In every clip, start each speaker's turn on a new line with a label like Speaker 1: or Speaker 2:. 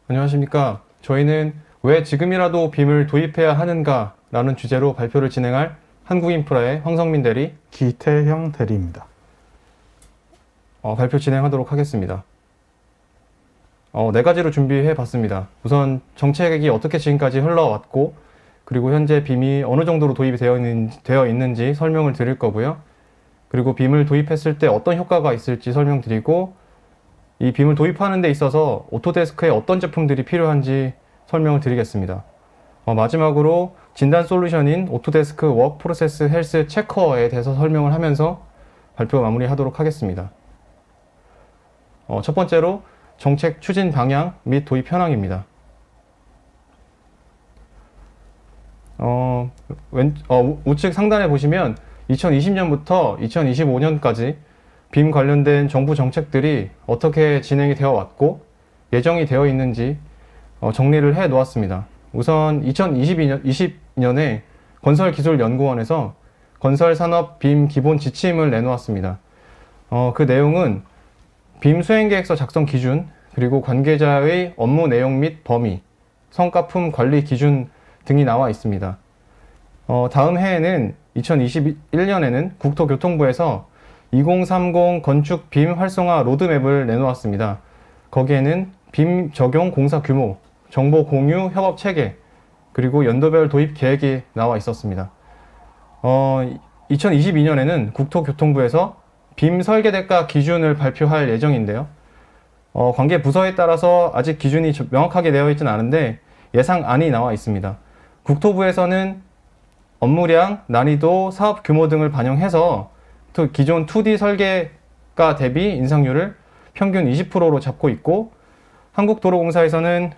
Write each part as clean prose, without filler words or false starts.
Speaker 1: 안녕하십니까. 저희는 왜 지금이라도 빔을 도입해야 하는가 라는 주제로 발표를 진행할 한국인프라의 황성민 대리,
Speaker 2: 기태형 대리입니다.
Speaker 1: 발표 진행하도록 하겠습니다. 네 가지로 준비해 봤습니다. 우선 정책이 어떻게 지금까지 흘러왔고, 그리고 현재 빔이 어느 정도로 도입이 되어 있는지 설명을 드릴 거고요. 그리고 빔을 도입했을 때 어떤 효과가 있을지 설명드리고, 이 빔을 도입하는 데 있어서 오토데스크에 어떤 제품들이 필요한지 설명을 드리겠습니다. 마지막으로 진단 솔루션인 오토데스크 워크 프로세스 헬스 체커에 대해서 설명을 하면서 발표 마무리하도록 하겠습니다. 첫 번째로 정책 추진 방향 및 도입 현황입니다. 우측 상단에 보시면 2020년부터 2025년까지 빔 관련된 정부 정책들이 어떻게 진행이 되어 왔고 예정이 되어 있는지 정리를 해 놓았습니다. 우선 2020년에 건설기술연구원에서 건설산업 빔 기본 지침을 내놓았습니다. 그 내용은 빔 수행계획서 작성 기준, 그리고 관계자의 업무 내용 및 범위, 성과품 관리 기준 등이 나와 있습니다. 다음 해에는 2021년에는 국토교통부에서 2030 건축 빔 활성화 로드맵을 내놓았습니다. 거기에는 빔 적용 공사 규모, 정보 공유 협업 체계, 그리고 연도별 도입 계획이 나와 있었습니다. 2022년에는 국토교통부에서 빔 설계 대가 기준을 발표할 예정인데요. 관계 부서에 따라서 아직 기준이 명확하게 되어 있지는 않은데 예상안이 나와 있습니다. 국토부에서는 업무량, 난이도, 사업 규모 등을 반영해서 기존 2D 설계가 대비 인상률을 평균 20%로 잡고 있고, 한국도로공사에서는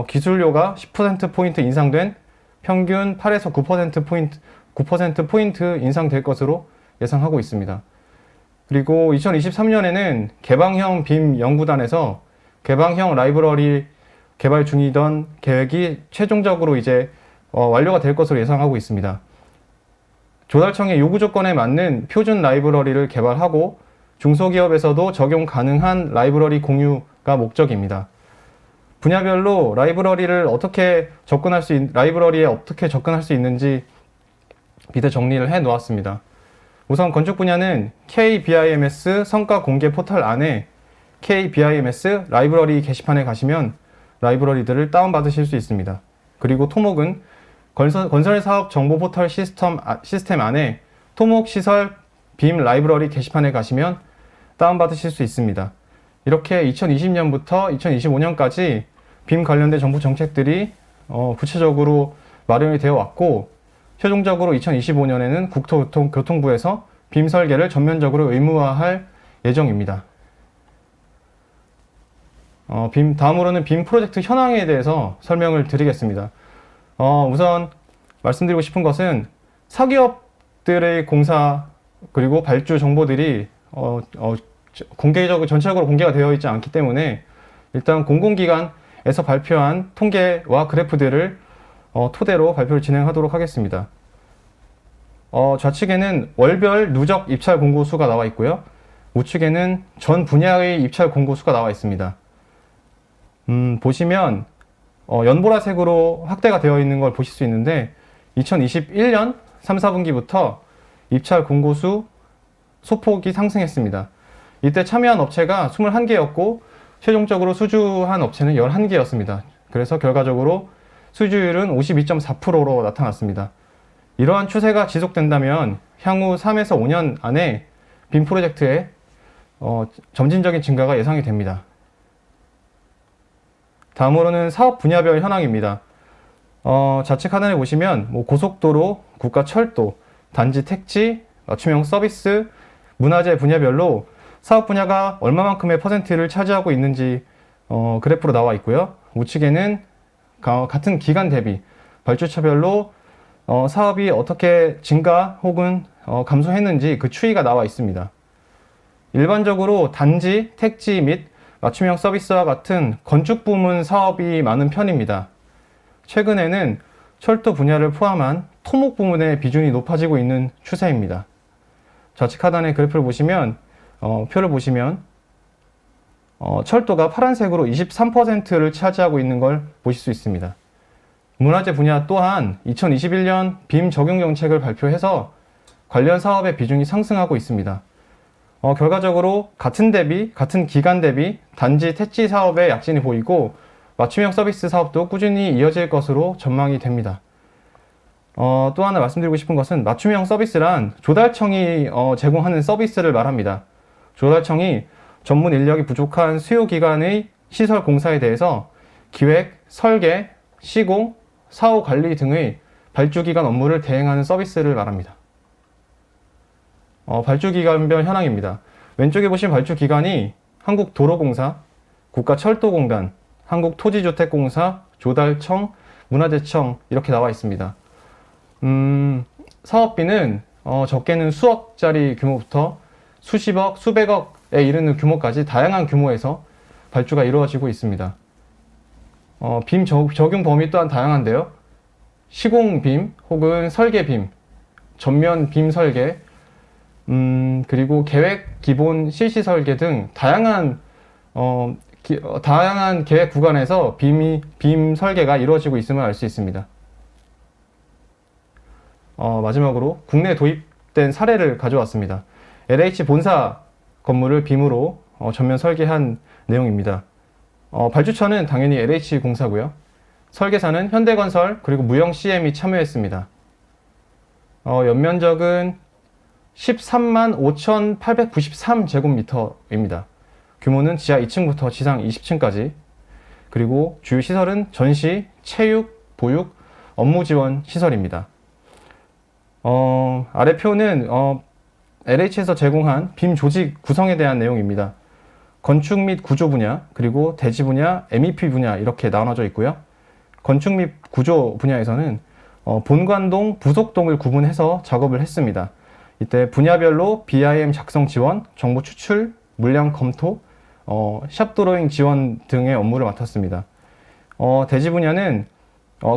Speaker 1: 기술료가 10%포인트 인상된 평균 8에서 9%포인트 인상될 것으로 예상하고 있습니다. 그리고 2023년에는 개방형 빔 연구단에서 개방형 라이브러리 개발 중이던 계획이 최종적으로 이제 완료가 될 것으로 예상하고 있습니다. 조달청의 요구 조건에 맞는 표준 라이브러리를 개발하고 중소기업에서도 적용 가능한 라이브러리 공유가 목적입니다. 분야별로 라이브러리에 어떻게 접근할 수 있는지 밑에 정리를 해 놓았습니다. 우선 건축 분야는 KBIMS 성과 공개 포털 안에 KBIMS 라이브러리 게시판에 가시면 라이브러리들을 다운받으실 수 있습니다. 그리고 토목은 건설사업 정보 포털 시스템 안에 토목시설 빔 라이브러리 게시판에 가시면 다운받으실 수 있습니다. 이렇게 2020년부터 2025년까지 빔 관련된 정부 정책들이 구체적으로 마련이 되어 왔고, 최종적으로 2025년에는 국토교통부에서 빔 설계를 전면적으로 의무화할 예정입니다. 다음으로는 빔 프로젝트 현황에 대해서 설명을 드리겠습니다. 우선 말씀드리고 싶은 것은 사기업들의 공사 그리고 발주 정보들이 전체적으로 공개가 되어 있지 않기 때문에 일단 공공기관에서 발표한 통계와 그래프들을 토대로 발표를 진행하도록 하겠습니다. 좌측에는 월별 누적 입찰 공고 수가 나와 있고요. 우측에는 전 분야의 입찰 공고 수가 나와 있습니다. 보시면 연보라색으로 확대가 되어 있는 걸 보실 수 있는데 2021년 3, 4분기부터 입찰 공고수 소폭이 상승했습니다. 이때 참여한 업체가 21개였고 최종적으로 수주한 업체는 11개였습니다. 그래서 결과적으로 수주율은 52.4%로 나타났습니다. 이러한 추세가 지속된다면 향후 3에서 5년 안에 빔 프로젝트의 점진적인 증가가 예상이 됩니다. 다음으로는 사업 분야별 현황입니다. 좌측 하단에 보시면 고속도로, 국가철도, 단지 택지, 맞춤형 서비스, 문화재 분야별로 사업 분야가 얼마만큼의 퍼센트를 차지하고 있는지 그래프로 나와 있고요. 우측에는 같은 기간 대비 발주처별로 사업이 어떻게 증가 혹은 감소했는지 그 추이가 나와 있습니다. 일반적으로 단지, 택지 및 맞춤형 서비스와 같은 건축 부문 사업이 많은 편입니다. 최근에는 철도 분야를 포함한 토목 부문의 비중이 높아지고 있는 추세입니다. 좌측 하단의 그래프를 보시면 표를 보시면 철도가 파란색으로 23%를 차지하고 있는 걸 보실 수 있습니다. 문화재 분야 또한 2021년 빔 적용 정책을 발표해서 관련 사업의 비중이 상승하고 있습니다. 결과적으로 같은 기간 대비 단지 택지 사업의 약진이 보이고 맞춤형 서비스 사업도 꾸준히 이어질 것으로 전망이 됩니다. 또 하나 말씀드리고 싶은 것은 맞춤형 서비스란 조달청이 제공하는 서비스를 말합니다. 조달청이 전문 인력이 부족한 수요기관의 시설 공사에 대해서 기획, 설계, 시공, 사후 관리 등의 발주기관 업무를 대행하는 서비스를 말합니다. 발주기관별 현황입니다. 왼쪽에 보시면 발주기관이 한국도로공사, 국가철도공단, 한국토지주택공사, 조달청, 문화재청 이렇게 나와 있습니다. 사업비는 적게는 수억짜리 규모부터 수십억, 수백억에 이르는 규모까지 다양한 규모에서 발주가 이루어지고 있습니다. 빔 적용 범위 또한 다양한데요. 시공빔 혹은 설계빔, 전면 빔 설계, 그리고 계획, 기본, 실시 설계 등 다양한 계획 구간에서 빔 설계가 이루어지고 있음을 알 수 있습니다. 마지막으로 국내에 도입된 사례를 가져왔습니다. LH 본사 건물을 빔으로 전면 설계한 내용입니다. 발주처는 당연히 LH 공사고요. 설계사는 현대건설 그리고 무영 CM이 참여했습니다. 연면적은 13만 5,893제곱미터입니다. 규모는 지하 2층부터 지상 20층까지. 그리고 주요 시설은 전시, 체육, 보육, 업무 지원 시설입니다. 아래 표는 LH에서 제공한 빔 조직 구성에 대한 내용입니다. 건축 및 구조 분야, 그리고 대지 분야, MEP 분야 이렇게 나눠져 있고요. 건축 및 구조 분야에서는 본관동, 부속동을 구분해서 작업을 했습니다. 이때 분야별로 BIM 작성 지원, 정보 추출, 물량 검토, 샵 드로잉 지원 등의 업무를 맡았습니다. 대지 분야는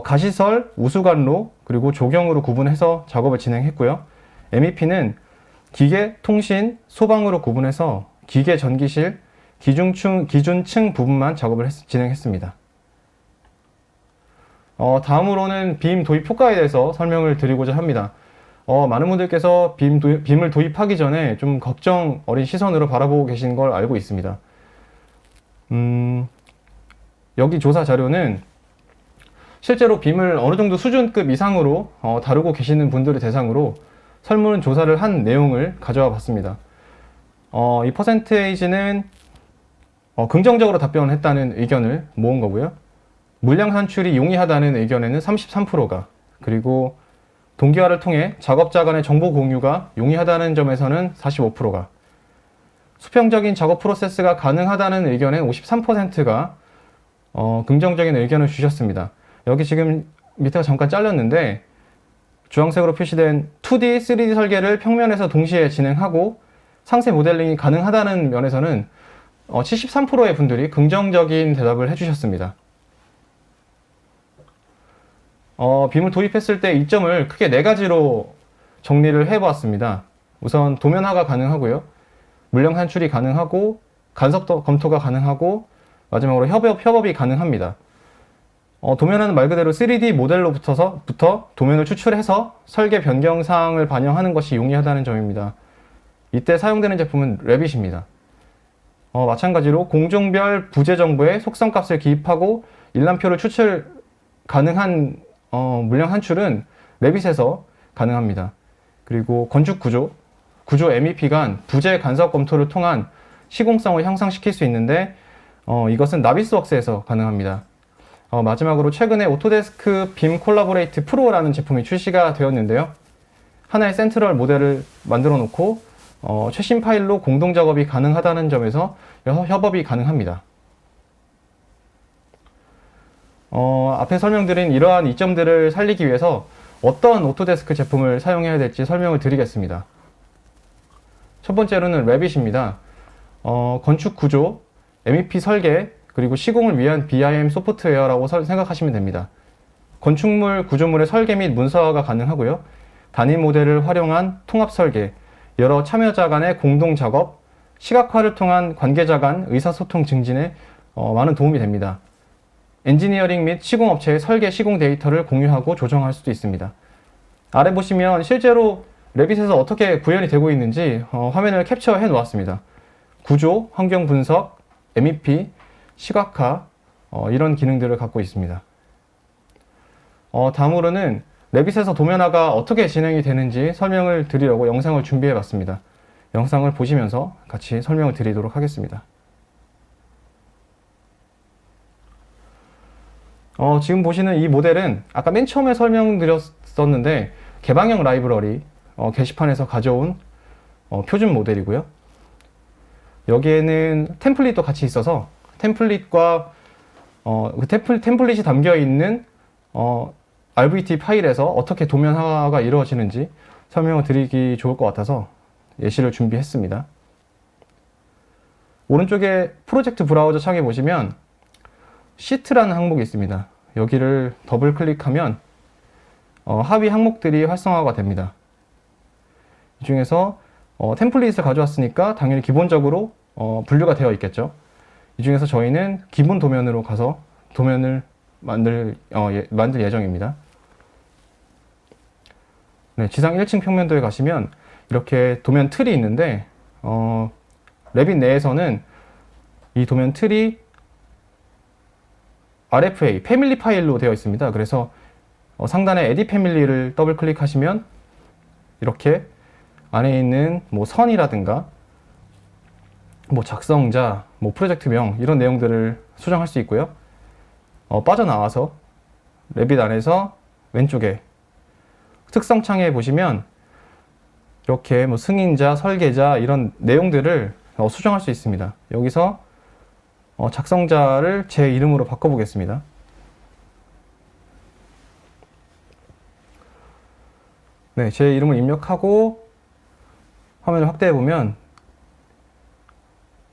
Speaker 1: 가시설, 우수관로, 그리고 조경으로 구분해서 작업을 진행했고요. MEP는 기계, 통신, 소방으로 구분해서 기계 전기실, 기준층 부분만 작업을 진행했습니다. 다음으로는 빔 도입 효과에 대해서 설명을 드리고자 합니다. 많은 분들께서 빔을 도입하기 전에 좀 걱정 어린 시선으로 바라보고 계신 걸 알고 있습니다. 여기 조사 자료는 실제로 빔을 어느 정도 수준급 이상으로 다루고 계시는 분들을 대상으로 설문 조사를 한 내용을 가져와 봤습니다. 이 퍼센테이지는 긍정적으로 답변을 했다는 의견을 모은 거고요. 물량 산출이 용이하다는 의견에는 33%가, 그리고 동기화를 통해 작업자 간의 정보 공유가 용이하다는 점에서는 45%가, 수평적인 작업 프로세스가 가능하다는 의견에 53%가 긍정적인 의견을 주셨습니다. 여기 지금 밑에가 잠깐 잘렸는데 주황색으로 표시된 2D, 3D 설계를 평면에서 동시에 진행하고 상세 모델링이 가능하다는 면에서는 73%의 분들이 긍정적인 대답을 해주셨습니다. 빔을 도입했을 때 이점을 크게 4가지로 정리를 해보았습니다. 우선 도면화가 가능하고요. 물량 산출이 가능하고 간섭 검토가 가능하고 마지막으로 협업이 가능합니다. 도면화는 말 그대로 3D 모델로부터 도면을 추출해서 설계 변경 사항을 반영하는 것이 용이하다는 점입니다. 이때 사용되는 제품은 레빗입니다. 마찬가지로 공종별 부재 정보에 속성값을 기입하고 일람표를 추출 가능한 물량 산출은 레빗에서 가능합니다. 그리고 건축 구조 MEP 간 부재 간섭 검토를 통한 시공성을 향상시킬 수 있는데 이것은 나비스웍스에서 가능합니다. 마지막으로 최근에 오토데스크 빔 콜라보레이트 프로라는 제품이 출시가 되었는데요. 하나의 센트럴 모델을 만들어 놓고 최신 파일로 공동 작업이 가능하다는 점에서 협업이 가능합니다. 앞에 설명드린 이러한 이점들을 살리기 위해서 어떤 오토데스크 제품을 사용해야 될지 설명을 드리겠습니다. 첫 번째로는 레빗입니다. 건축 구조, MEP 설계, 그리고 시공을 위한 BIM 소프트웨어라고 생각하시면 됩니다. 건축물, 구조물의 설계 및 문서화가 가능하고요. 단위 모델을 활용한 통합 설계, 여러 참여자 간의 공동 작업, 시각화를 통한 관계자 간 의사소통 증진에 많은 도움이 됩니다. 엔지니어링 및 시공업체의 설계 시공 데이터를 공유하고 조정할 수도 있습니다. 아래 보시면 실제로 레빗에서 어떻게 구현이 되고 있는지 화면을 캡처해 놓았습니다. 구조, 환경 분석, MEP, 시각화 이런 기능들을 갖고 있습니다. 다음으로는 레빗에서 도면화가 어떻게 진행이 되는지 설명을 드리려고 영상을 준비해 봤습니다. 영상을 보시면서 같이 설명을 드리도록 하겠습니다. 지금 보시는 이 모델은 아까 맨 처음에 설명드렸었는데 개방형 라이브러리 게시판에서 가져온 표준 모델이고요. 여기에는 템플릿도 같이 있어서 템플릿과 그 템플릿이 담겨 있는 RVT 파일에서 어떻게 도면화가 이루어지는지 설명을 드리기 좋을 것 같아서 예시를 준비했습니다. 오른쪽에 프로젝트 브라우저 창에 보시면 시트라는 항목이 있습니다. 여기를 더블 클릭하면 하위 항목들이 활성화가 됩니다. 이 중에서 템플릿을 가져왔으니까 당연히 기본적으로 분류가 되어 있겠죠. 이 중에서 저희는 기본 도면으로 가서 도면을 만들 예정입니다. 네, 지상 1층 평면도에 가시면 이렇게 도면 틀이 있는데 레빗 내에서는 이 도면 틀이 RFA, 패밀리 파일로 되어 있습니다. 그래서 상단에 에디 패밀리를 더블 클릭하시면 이렇게 안에 있는 뭐 선이라든가 뭐 작성자, 뭐 프로젝트명 이런 내용들을 수정할 수 있고요. 빠져나와서 레빗 안에서 왼쪽에 특성 창에 보시면 이렇게 뭐 승인자, 설계자 이런 내용들을 수정할 수 있습니다. 여기서 작성자를 제 이름으로 바꿔보겠습니다. 네, 제 이름을 입력하고 화면을 확대해 보면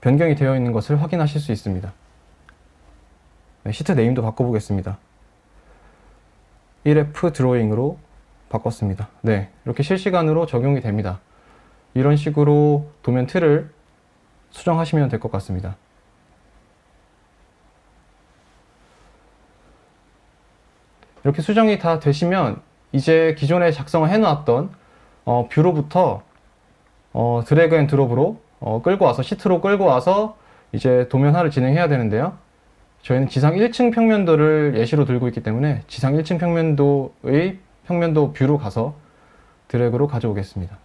Speaker 1: 변경이 되어 있는 것을 확인하실 수 있습니다. 네, 시트 네임도 바꿔보겠습니다. 1F 드로잉으로 바꿨습니다. 네, 이렇게 실시간으로 적용이 됩니다. 이런 식으로 도면 틀을 수정하시면 될 것 같습니다. 이렇게 수정이 다 되시면 이제 기존에 작성을 해놨던 뷰로부터 드래그 앤 드롭으로 끌고 와서 시트로 끌고 와서 이제 도면화를 진행해야 되는데요. 저희는 지상 1층 평면도를 예시로 들고 있기 때문에 지상 1층 평면도의 평면도 뷰로 가서 드래그로 가져오겠습니다.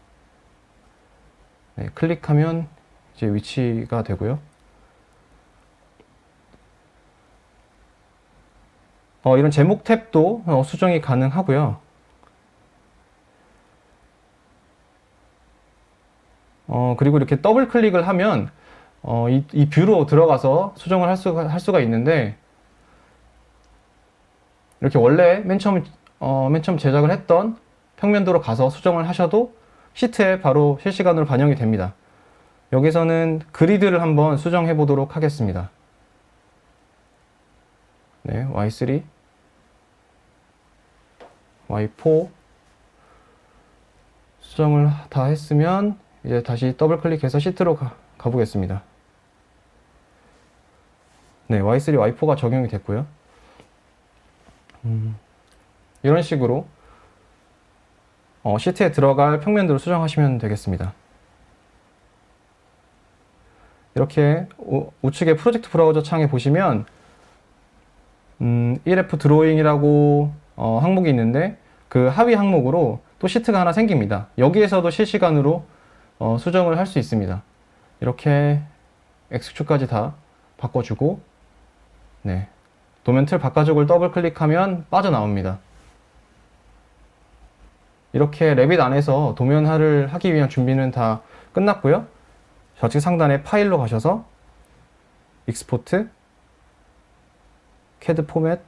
Speaker 1: 네, 클릭하면 이제 위치가 되고요. 이런 제목 탭도 수정이 가능하고요. 그리고 이렇게 더블 클릭을 하면 이 뷰로 들어가서 수정을 할 수가 있는데 이렇게 원래 맨 처음 제작을 했던 평면도로 가서 수정을 하셔도 시트에 바로 실시간으로 반영이 됩니다. 여기서는 그리드를 한번 수정해 보도록 하겠습니다. 네, Y3, Y4 수정을 다 했으면 이제 다시 더블 클릭해서 시트로 가보겠습니다. 네, Y3, Y4가 적용이 됐고요. 이런 식으로 시트에 들어갈 평면도를 수정하시면 되겠습니다. 이렇게 우측에 프로젝트 브라우저 창에 보시면 1F 드로잉이라고 항목이 있는데 그 하위 항목으로 또 시트가 하나 생깁니다. 여기에서도 실시간으로 수정을 할 수 있습니다. 이렇게 X축까지 다 바꿔주고 네, 도면 틀 바깥쪽을 더블 클릭하면 빠져나옵니다. 이렇게 레빗 안에서 도면화를 하기 위한 준비는 다 끝났고요. 좌측 상단에 파일로 가셔서 익스포트, CAD 포맷,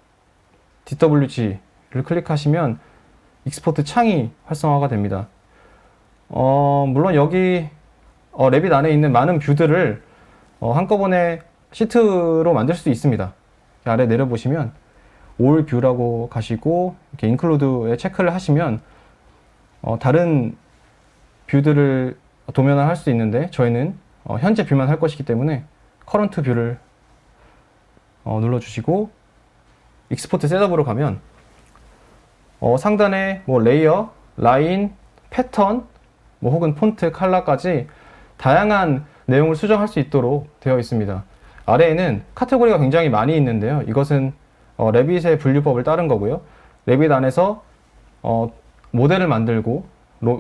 Speaker 1: DWG를 클릭하시면 익스포트 창이 활성화가 됩니다. 물론 여기 레빗 안에 있는 많은 뷰들을 한꺼번에 시트로 만들 수도 있습니다. 아래 내려보시면 All View라고 가시고 이렇게 Include에 체크를 하시면 다른 뷰들을 도면화 할 수 있는데 저희는 현재 뷰만 할 것이기 때문에 커런트 뷰를 눌러주시고 익스포트 셋업으로 가면 상단에 뭐 레이어, 라인, 패턴, 뭐 혹은 폰트, 컬러까지 다양한 내용을 수정할 수 있도록 되어 있습니다. 아래에는 카테고리가 굉장히 많이 있는데요. 이것은 레빗의 분류법을 따른 거고요. 레빗 안에서 모델을 만들고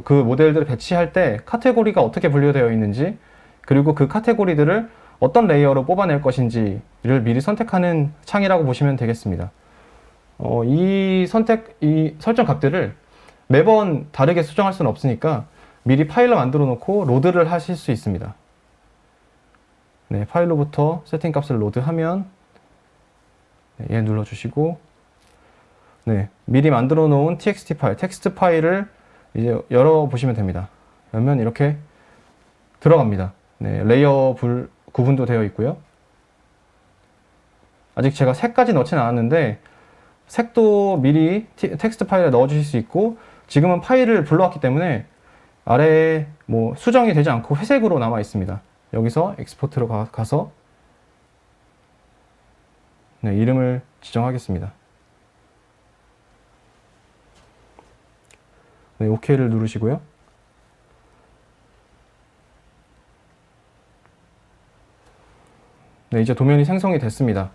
Speaker 1: 그 모델들을 배치할 때 카테고리가 어떻게 분류되어 있는지, 그리고 그 카테고리들을 어떤 레이어로 뽑아낼 것인지를 미리 선택하는 창이라고 보시면 되겠습니다. 이 설정 값들을 매번 다르게 수정할 수는 없으니까 미리 파일로 만들어 놓고 로드를 하실 수 있습니다. 네, 파일로부터 세팅 값을 로드하면 얘 눌러주시고, 네, 미리 만들어 놓은 txt 파일, 텍스트 파일을 이제 열어보시면 됩니다. 열면 이렇게 들어갑니다. 네, 레이어 구분도 되어 있고요. 아직 제가 색까지 넣진 않았는데 색도 미리 텍스트 파일에 넣어주실 수 있고, 지금은 파일을 불러왔기 때문에 아래에 뭐 수정이 되지 않고 회색으로 남아 있습니다. 여기서 엑스포트로 가서 네, 이름을 지정하겠습니다. 네, OK를 누르시고요. 네, 이제 도면이 생성이 됐습니다.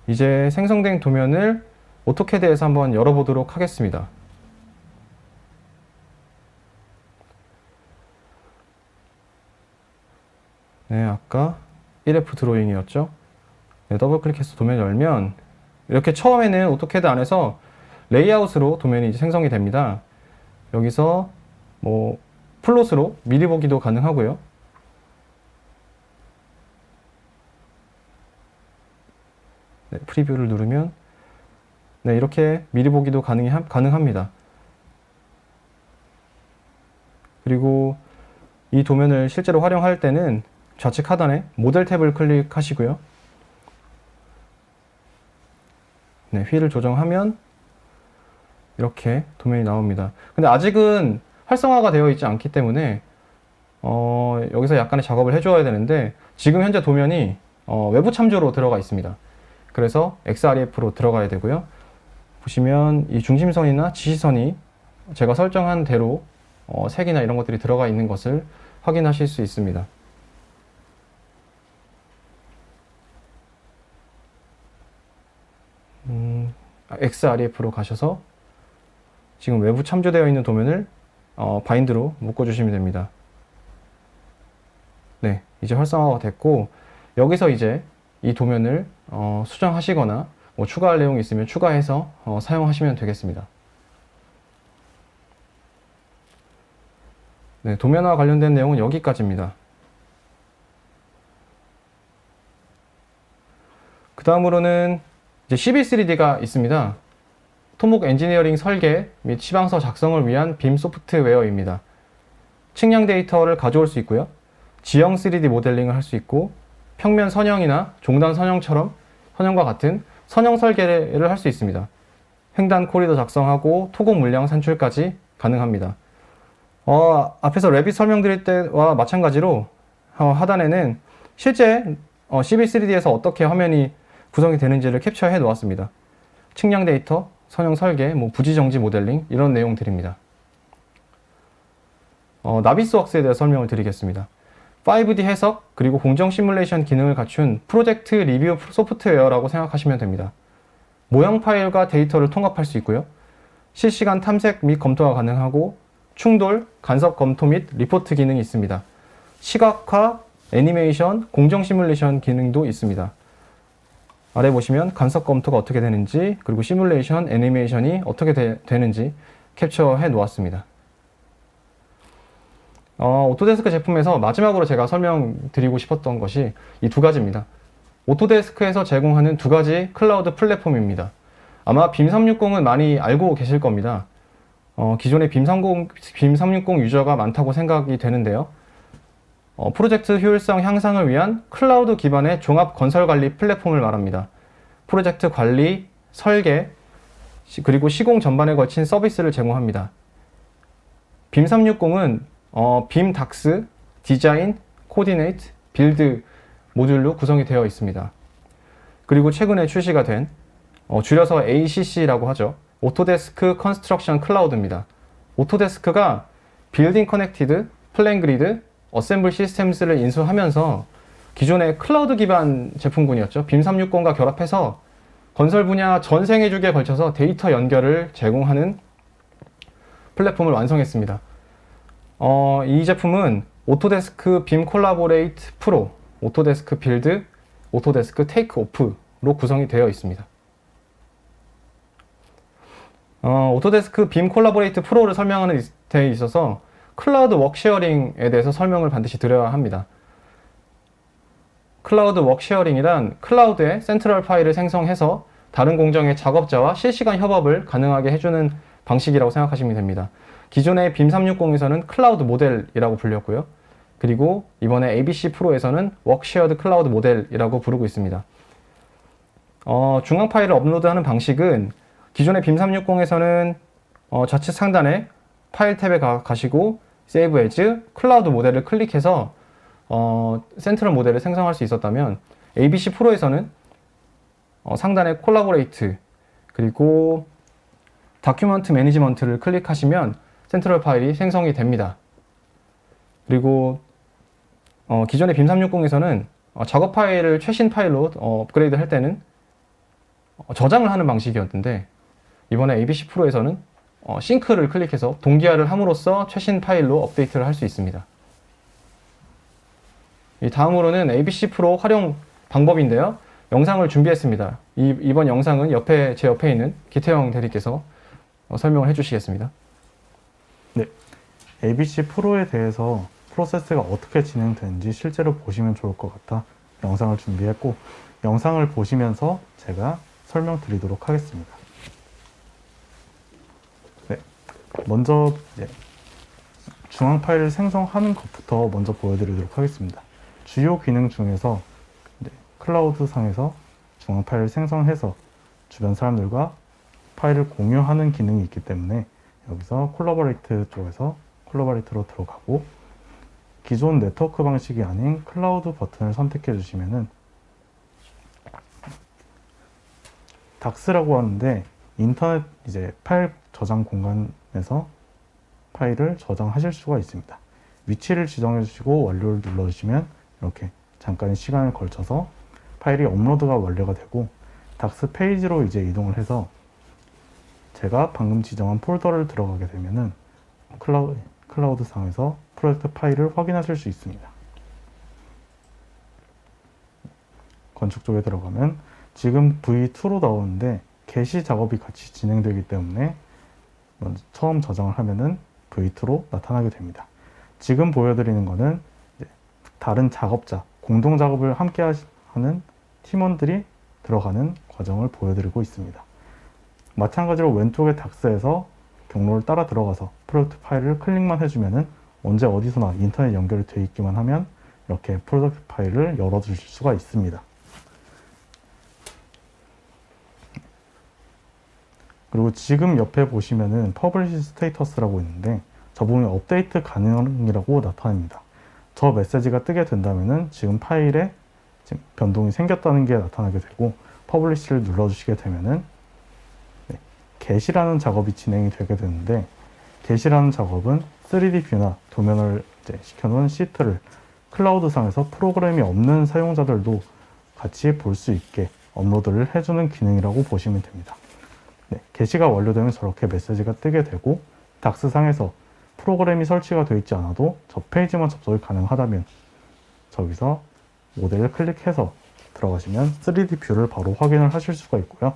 Speaker 1: 이제 생성된 도면을 오토캐드에서 한번 열어보도록 하겠습니다. 네, 아까 1F 드로잉이었죠. 네, 더블 클릭해서 도면 열면 이렇게 처음에는 오토캐드 안에서 레이아웃으로 도면이 이제 생성이 됩니다. 여기서 뭐 플롯으로 미리 보기도 가능하고요. 네, 프리뷰를 누르면 네, 이렇게 미리 보기도 가능합니다. 그리고 이 도면을 실제로 활용할 때는 좌측 하단에 모델 탭을 클릭하시고요. 네, 휠을 조정하면 이렇게 도면이 나옵니다. 근데 아직은 활성화가 되어 있지 않기 때문에 여기서 약간의 작업을 해줘야 되는데, 지금 현재 도면이 외부 참조로 들어가 있습니다. 그래서 XREF로 들어가야 되고요. 보시면 이 중심선이나 지시선이 제가 설정한 대로 색이나 이런 것들이 들어가 있는 것을 확인하실 수 있습니다. XREF로 가셔서 지금 외부 참조되어 있는 도면을 바인드로 묶어주시면 됩니다. 네, 이제 활성화가 됐고, 여기서 이제 이 도면을 수정하시거나 뭐 추가할 내용이 있으면 추가해서 사용하시면 되겠습니다. 네, 도면화 관련된 내용은 여기까지입니다. 그 다음으로는 이제 CB3D가 있습니다. 토목 엔지니어링 설계 및 시방서 작성을 위한 빔 소프트웨어입니다. 측량 데이터를 가져올 수 있고요. 지형 3D 모델링을 할 수 있고, 평면 선형이나 종단 선형처럼 선형과 같은 선형 설계를 할 수 있습니다. 횡단 코리도 작성하고 토목 물량 산출까지 가능합니다. 앞에서 레빗 설명드릴 때와 마찬가지로 하단에는 실제 CB3D에서 어떻게 화면이 구성이 되는지를 캡처해 놓았습니다. 측량 데이터, 선형 설계, 뭐 부지정지 모델링 이런 내용들입니다. 나비스웍스에 대해 설명을 드리겠습니다. 5D 해석 그리고 공정 시뮬레이션 기능을 갖춘 프로젝트 리뷰 소프트웨어라고 생각하시면 됩니다. 모형 파일과 데이터를 통합할 수 있고요. 실시간 탐색 및 검토가 가능하고 충돌, 간섭 검토 및 리포트 기능이 있습니다. 시각화, 애니메이션, 공정 시뮬레이션 기능도 있습니다. 아래 보시면 간섭 검토가 어떻게 되는지, 그리고 시뮬레이션, 애니메이션이 어떻게 되는지 캡처해 놓았습니다. 오토데스크 제품에서 마지막으로 제가 설명드리고 싶었던 것이 이 두 가지입니다. 오토데스크에서 제공하는 두 가지 클라우드 플랫폼입니다. 아마 빔 360은 많이 알고 계실 겁니다. 기존에 빔 360 유저가 많다고 생각이 되는데요. 프로젝트 효율성 향상을 위한 클라우드 기반의 종합 건설 관리 플랫폼을 말합니다. 프로젝트 관리, 설계, 그리고 시공 전반에 걸친 서비스를 제공합니다. 빔 360은 빔 닥스, 디자인, 코디네이트, 빌드 모듈로 구성이 되어 있습니다. 그리고 최근에 출시가 된 줄여서 ACC라고 하죠. 오토데스크 컨스트럭션 클라우드입니다. 오토데스크가 빌딩 커넥티드, 플랜 그리드, 어셈블 시스템스를 인수하면서 기존의 클라우드 기반 제품군이었죠. 빔 360과 결합해서 건설 분야 전 생애주기에 걸쳐서 데이터 연결을 제공하는 플랫폼을 완성했습니다. 이 제품은 오토데스크 빔 콜라보레이트 프로, 오토데스크 빌드, 오토데스크 테이크 오프로 구성이 되어 있습니다. 오토데스크 빔 콜라보레이트 프로를 설명하는 데 있어서 클라우드 워크쉐어링에 대해서 설명을 반드시 드려야 합니다. 클라우드 워크쉐어링이란 클라우드에 센트럴 파일을 생성해서 다른 공정의 작업자와 실시간 협업을 가능하게 해주는 방식이라고 생각하시면 됩니다. 기존의 빔 360에서는 클라우드 모델이라고 불렸고요. 그리고 이번에 ABC 프로에서는 워크쉐어드 클라우드 모델이라고 부르고 있습니다. 중앙 파일을 업로드하는 방식은 기존의 빔 360에서는 좌측 상단에 파일 탭에 가시고 세이브 에즈 클라우드 모델을 클릭해서 센트럴 모델을 생성할 수 있었다면 ABC 프로에서는 상단에 콜라보레이트 그리고 다큐먼트 매니지먼트를 클릭하시면 센트럴 파일이 생성이 됩니다. 그리고 기존의 빔 360에서는 작업 파일을 최신 파일로 업그레이드 할 때는 저장을 하는 방식이었는데 이번에 ABC 프로에서는 싱크를 클릭해서 동기화를 함으로써 최신 파일로 업데이트를 할 수 있습니다. 다음으로는 ABC 프로 활용 방법인데요. 영상을 준비했습니다. 이번 영상은 제 옆에 있는 기태형 대리께서 설명을 해주시겠습니다.
Speaker 2: 네, ABC 프로에 대해서 프로세스가 어떻게 진행되는지 실제로 보시면 좋을 것 같아 영상을 준비했고 영상을 보시면서 제가 설명드리도록 하겠습니다. 네, 먼저 이제 중앙 파일을 생성하는 것부터 먼저 보여드리도록 하겠습니다. 주요 기능 중에서 클라우드 상에서 중앙 파일을 생성해서 주변 사람들과 파일을 공유하는 기능이 있기 때문에 여기서 콜라보레이트 쪽에서 콜라보레이트로 들어가고 기존 네트워크 방식이 아닌 클라우드 버튼을 선택해 주시면은 닥스라고 하는데 인터넷 이제 파일 저장 공간에서 파일을 저장하실 수가 있습니다. 위치를 지정해 주시고 완료를 눌러 주시면 이렇게 잠깐의 시간을 걸쳐서 파일이 업로드가 완료가 되고 닥스 페이지로 이제 이동을 해서 제가 방금 지정한 폴더를 들어가게 되면은 클라우드 상에서 프로젝트 파일을 확인하실 수 있습니다. 건축 쪽에 들어가면 지금 V2로 나오는데 게시 작업이 같이 진행되기 때문에 먼저 처음 저장을 하면은 V2로 나타나게 됩니다. 지금 보여드리는 거는 다른 작업자, 공동 작업을 함께 하는 팀원들이 들어가는 과정을 보여드리고 있습니다. 마찬가지로 왼쪽의 닥스에서 경로를 따라 들어가서 프로젝트 파일을 클릭만 해주면은 언제 어디서나 인터넷 연결이 되어 있기만 하면 이렇게 프로젝트 파일을 열어주실 수가 있습니다. 그리고 지금 옆에 보시면은 퍼블리시 스테이터스라고 있는데 저 부분이 업데이트 가능이라고 나타납니다. 저 메시지가 뜨게 된다면은 지금 파일에 지금 변동이 생겼다는 게 나타나게 되고 퍼블리시를 눌러주시게 되면은 게시라는 작업이 진행이 되게 되는데 게시라는 작업은 3D 뷰나 도면을 시켜놓은 시트를 클라우드상에서 프로그램이 없는 사용자들도 같이 볼 수 있게 업로드를 해주는 기능이라고 보시면 됩니다. 게시가 완료되면 저렇게 메시지가 뜨게 되고 닥스상에서 프로그램이 설치가 되어 있지 않아도 저 페이지만 접속이 가능하다면 저기서 모델을 클릭해서 들어가시면 3D 뷰를 바로 확인을 하실 수가 있고요.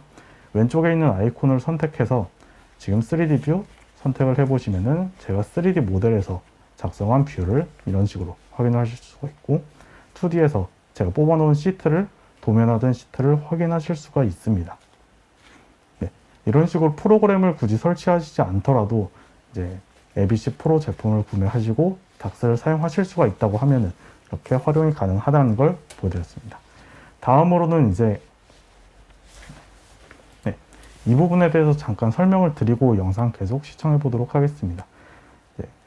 Speaker 2: 왼쪽에 있는 아이콘을 선택해서 지금 3D 뷰 선택을 해보시면은 제가 3D 모델에서 작성한 뷰를 이런 식으로 확인을 하실 수가 있고 2D에서 제가 뽑아놓은 시트를 도면화된 시트를 확인하실 수가 있습니다. 이런 식으로 프로그램을 굳이 설치하시지 않더라도 이제 ABC 프로 제품을 구매하시고 닥스를 사용하실 수가 있다고 하면은 이렇게 활용이 가능하다는 걸 보여드렸습니다. 다음으로는 이제 이 부분에 대해서 잠깐 설명을 드리고 영상 계속 시청해 보도록 하겠습니다.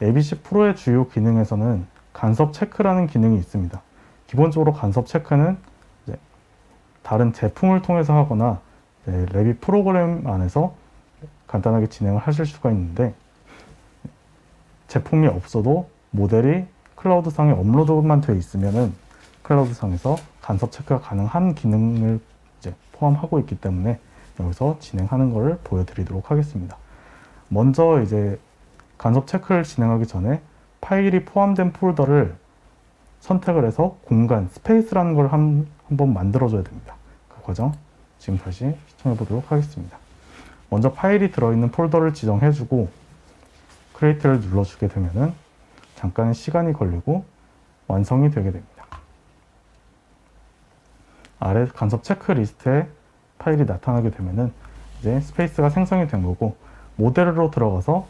Speaker 2: ABC 프로의 주요 기능에서는 간섭 체크라는 기능이 있습니다. 기본적으로 간섭 체크는 이제 다른 제품을 통해서 하거나 레빗 프로그램 안에서 간단하게 진행을 하실 수가 있는데, 제품이 없어도 모델이 클라우드상에 업로드만 되어 있으면은 클라우드상에서 간섭 체크가 가능한 기능을 이제 포함하고 있기 때문에 여기서 진행하는 것을 보여드리도록 하겠습니다. 먼저 이제 간섭 체크를 진행하기 전에 파일이 포함된 폴더를 선택을 해서 공간, 스페이스라는 걸 한번 만들어줘야 됩니다. 그 과정 지금 다시 시청해 보도록 하겠습니다. 먼저 파일이 들어있는 폴더를 지정해주고 크리에이트를 눌러주게 되면은 잠깐의 시간이 걸리고 완성이 되게 됩니다. 아래 간섭 체크리스트에 파일이 나타나게 되면은 이제 스페이스가 생성이 된 거고, 모델로 들어가서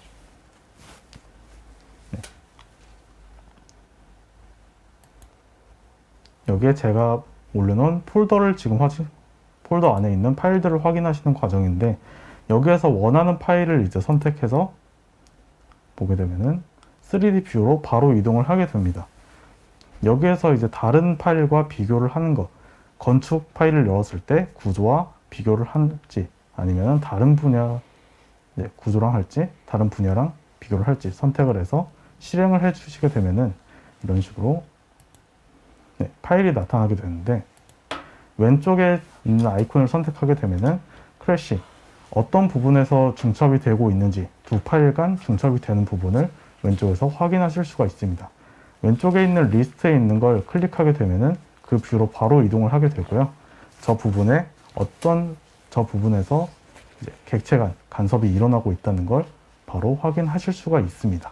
Speaker 2: 여기에 제가 올려놓은 폴더를 지금 폴더 안에 있는 파일들을 확인하시는 과정인데, 여기에서 원하는 파일을 이제 선택해서 보게 되면은 3D 뷰로 바로 이동을 하게 됩니다. 여기에서 이제 다른 파일과 비교를 하는 것, 건축 파일을 열었을 때 구조와 비교를 할지, 아니면 다른 분야 구조랑 할지, 다른 분야랑 비교를 할지 선택을 해서 실행을 해 주시게 되면은 이런 식으로 파일이 나타나게 되는데, 왼쪽에 있는 아이콘을 선택하게 되면은 크래시, 어떤 부분에서 중첩이 되고 있는지, 두 파일 간 중첩이 되는 부분을 왼쪽에서 확인하실 수가 있습니다. 왼쪽에 있는 리스트에 있는 걸 클릭하게 되면은 그 뷰로 바로 이동을 하게 되고요. 저 부분에서 이제 객체 간 간섭이 일어나고 있다는 걸 바로 확인하실 수가 있습니다.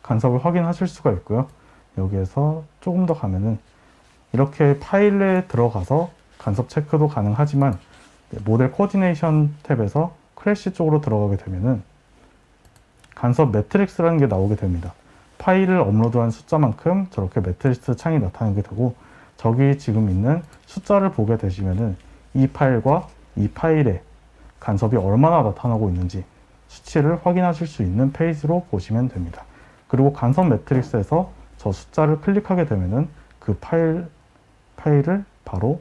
Speaker 2: 간섭을 확인하실 수가 있고요. 여기에서 조금 더 가면은 이렇게 파일에 들어가서 간섭 체크도 가능하지만, 모델 코디네이션 탭에서 크래시 쪽으로 들어가게 되면은 간섭 매트릭스라는 게 나오게 됩니다. 파일을 업로드한 숫자만큼 저렇게 매트릭스 창이 나타나게 되고, 저기 지금 있는 숫자를 보게 되시면은 이 파일과 이 파일에 간섭이 얼마나 나타나고 있는지 수치를 확인하실 수 있는 페이지로 보시면 됩니다. 그리고 간섭 매트릭스에서 저 숫자를 클릭하게 되면은 그 파일을 바로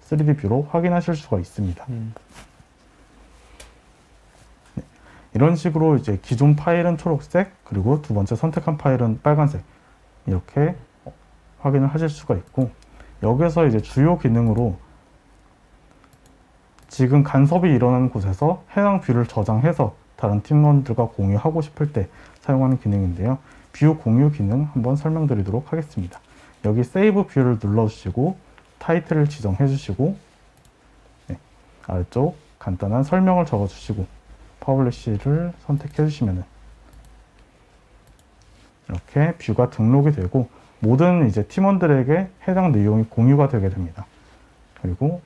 Speaker 2: 3D 뷰로 확인하실 수가 있습니다. 이런 식으로 이제 기존 파일은 초록색, 그리고 두 번째 선택한 파일은 빨간색, 이렇게 확인을 하실 수가 있고, 여기서 이제 주요 기능으로 지금 간섭이 일어나는 곳에서 해당 뷰를 저장해서 다른 팀원들과 공유하고 싶을 때 사용하는 기능인데요. 뷰 공유 기능 한번 설명드리도록 하겠습니다. 여기 세이브 뷰를 눌러주시고 타이틀을 지정해 주시고, 아래쪽 간단한 설명을 적어주시고 퍼블리시를 선택해 주시면 이렇게 뷰가 등록이 되고 모든 이제 팀원들에게 해당 내용이 공유가 되게 됩니다. 그리고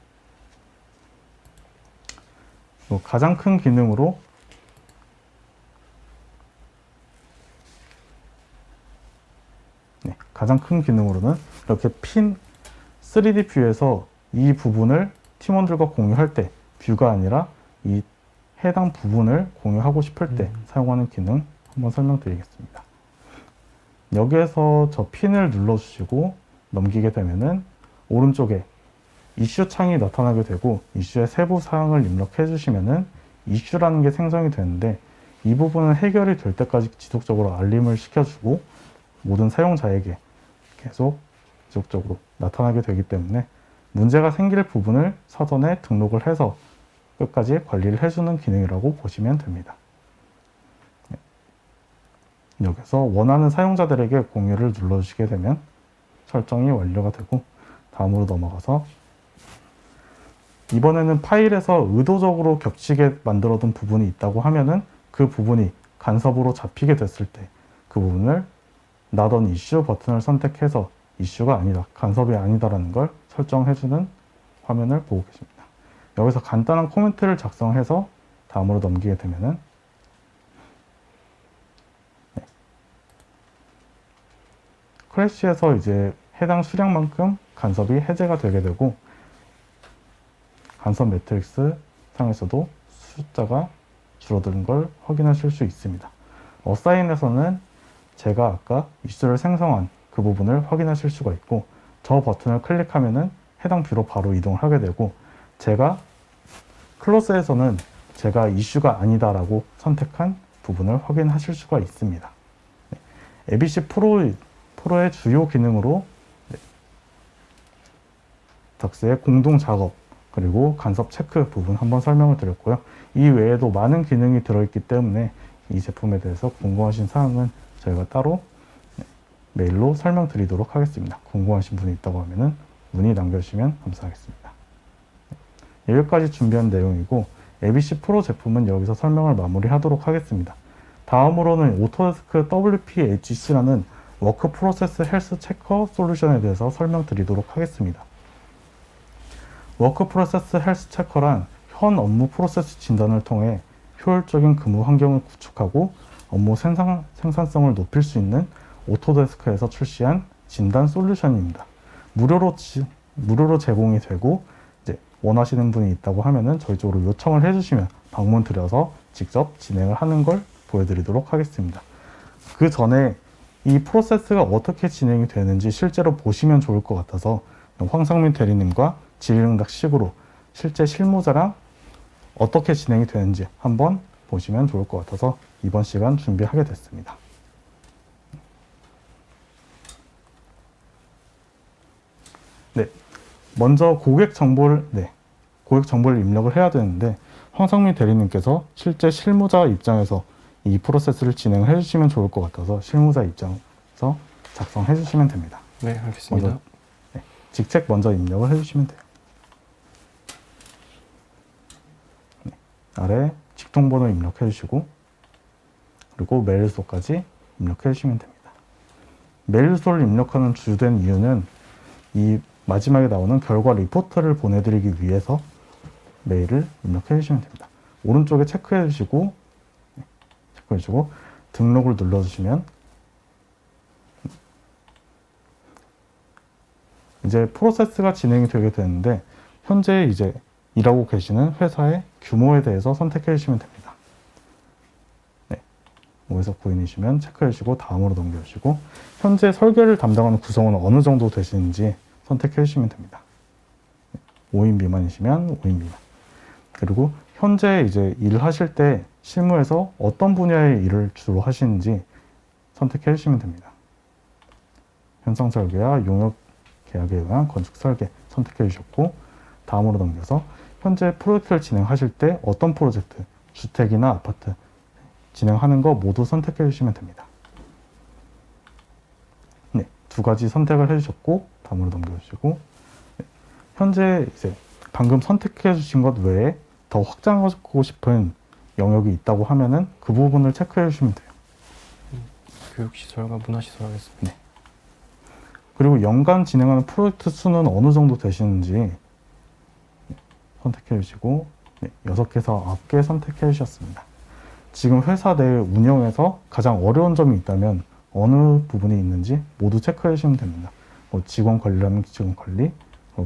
Speaker 2: 가장 큰 기능으로 가장 큰 기능으로는 이렇게 핀 3D 뷰에서 이 부분을 팀원들과 공유할 때, 뷰가 아니라 이 해당 부분을 공유하고 싶을 때 사용하는 기능 한번 설명드리겠습니다. 여기에서 저 핀을 눌러주시고 넘기게 되면은 오른쪽에 이슈 창이 나타나게 되고, 이슈의 세부 사항을 입력해 주시면은 이슈라는 게 생성이 되는데, 이 부분은 해결이 될 때까지 지속적으로 알림을 시켜주고 모든 사용자에게 계속 지속적으로 나타나게 되기 때문에 문제가 생길 부분을 사전에 등록을 해서 끝까지 관리를 해주는 기능이라고 보시면 됩니다. 여기서 원하는 사용자들에게 공유를 눌러주시게 되면 설정이 완료가 되고, 다음으로 넘어가서 이번에는 파일에서 의도적으로 겹치게 만들어둔 부분이 있다고 하면은 그 부분이 간섭으로 잡히게 됐을 때 그 부분을 Not an issue 버튼을 선택해서 이슈가 아니다, 간섭이 아니다라는 걸 설정해주는 화면을 보고 계십니다. 여기서 간단한 코멘트를 작성해서 다음으로 넘기게 되면은 크래시에서 이제 해당 수량만큼 간섭이 해제가 되게 되고, 간섭 매트릭스 상에서도 숫자가 줄어드는 걸 확인하실 수 있습니다. 어사인에서는 제가 아까 이슈를 생성한 그 부분을 확인하실 수가 있고, 저 버튼을 클릭하면은 해당 뷰로 바로 이동을 하게 되고, 제가 클로스에서는 제가 이슈가 아니다라고 선택한 부분을 확인하실 수가 있습니다. ABC 프로의 주요 기능으로 덕스의 공동 작업 그리고 간섭 체크 부분 한번 설명을 드렸고요. 이 외에도 많은 기능이 들어있기 때문에 이 제품에 대해서 궁금하신 사항은 저희가 따로 메일로 설명드리도록 하겠습니다. 궁금하신 분이 있다고 하면은 문의 남겨주시면 감사하겠습니다. 여기까지 준비한 내용이고, ABC 프로 제품은 여기서 설명을 마무리하도록 하겠습니다. 다음으로는 오토데스크 WPHC라는 워크 프로세스 헬스 체커 솔루션에 대해서 설명드리도록 하겠습니다. 워크 프로세스 헬스 체커란 현 업무 프로세스 진단을 통해 효율적인 근무 환경을 구축하고 업무 생산성을 높일 수 있는 오토데스크에서 출시한 진단 솔루션입니다. 무료로 제공이 되고, 이제 원하시는 분이 있다고 하면은 저희 쪽으로 요청을 해주시면 방문 드려서 직접 진행을 하는 걸 보여드리도록 하겠습니다. 그 전에 이 프로세스가 어떻게 진행이 되는지 실제로 보시면 좋을 것 같아서 황상민 대리님과 질의응답식으로 실제 실무자랑 어떻게 진행이 되는지 한번 보시면 좋을 것 같아서 이번 시간 준비하게 됐습니다. 네, 먼저 고객 정보를 입력을 해야 되는데, 황상민 대리님께서 실제 실무자 입장에서 이 프로세스를 진행을 해주시면 좋을 것 같아서 실무자 입장에서 작성해 주시면 됩니다.
Speaker 1: 네, 알겠습니다.
Speaker 2: 먼저, 직책 먼저 입력을 해주시면 돼요. 아래 직통번호 입력해 주시고, 그리고 메일 주소까지 입력해 주시면 됩니다. 메일 주소를 입력하는 주된 이유는 이 마지막에 나오는 결과 리포트를 보내드리기 위해서 메일을 입력해 주시면 됩니다. 오른쪽에 체크해 주시고 등록을 눌러주시면 이제 프로세스가 진행이 되게 되는데, 현재 이제 일하고 계시는 회사의 규모에 대해서 선택해 주시면 됩니다. 네, 5에서 9인이시면 체크해 주시고 다음으로 넘겨주시고, 현재 설계를 담당하는 구성원 어느 정도 되시는지 선택해 주시면 됩니다. 5인 미만이시면 5인 미만. 그리고 현재 이제 일을 하실 때 실무에서 어떤 분야의 일을 주로 하시는지 선택해 주시면 됩니다. 현상 설계와 용역 계약에 의한 건축 설계 선택해 주셨고, 다음으로 넘겨서 현재 프로젝트를 진행하실 때 어떤 프로젝트, 주택이나 아파트 진행하는 거 모두 선택해 주시면 됩니다. 네, 두 가지 선택을 해주셨고 다음으로 넘겨주시고, 네, 현재 이제 방금 선택해 주신 것 외에 더 확장하고 싶은 영역이 있다고 하면은 그 부분을 체크해 주시면 돼요.
Speaker 1: 교육시설과 문화시설 하겠습니다.
Speaker 2: 네. 그리고 연간 진행하는 프로젝트 수는 어느 정도 되시는지 선택해 주시고, 네, 6개에서 9개 선택해 주셨습니다. 지금 회사 내 운영에서 가장 어려운 점이 있다면 어느 부분이 있는지 모두 체크해 주시면 됩니다. 직원 관리라면 직원 관리,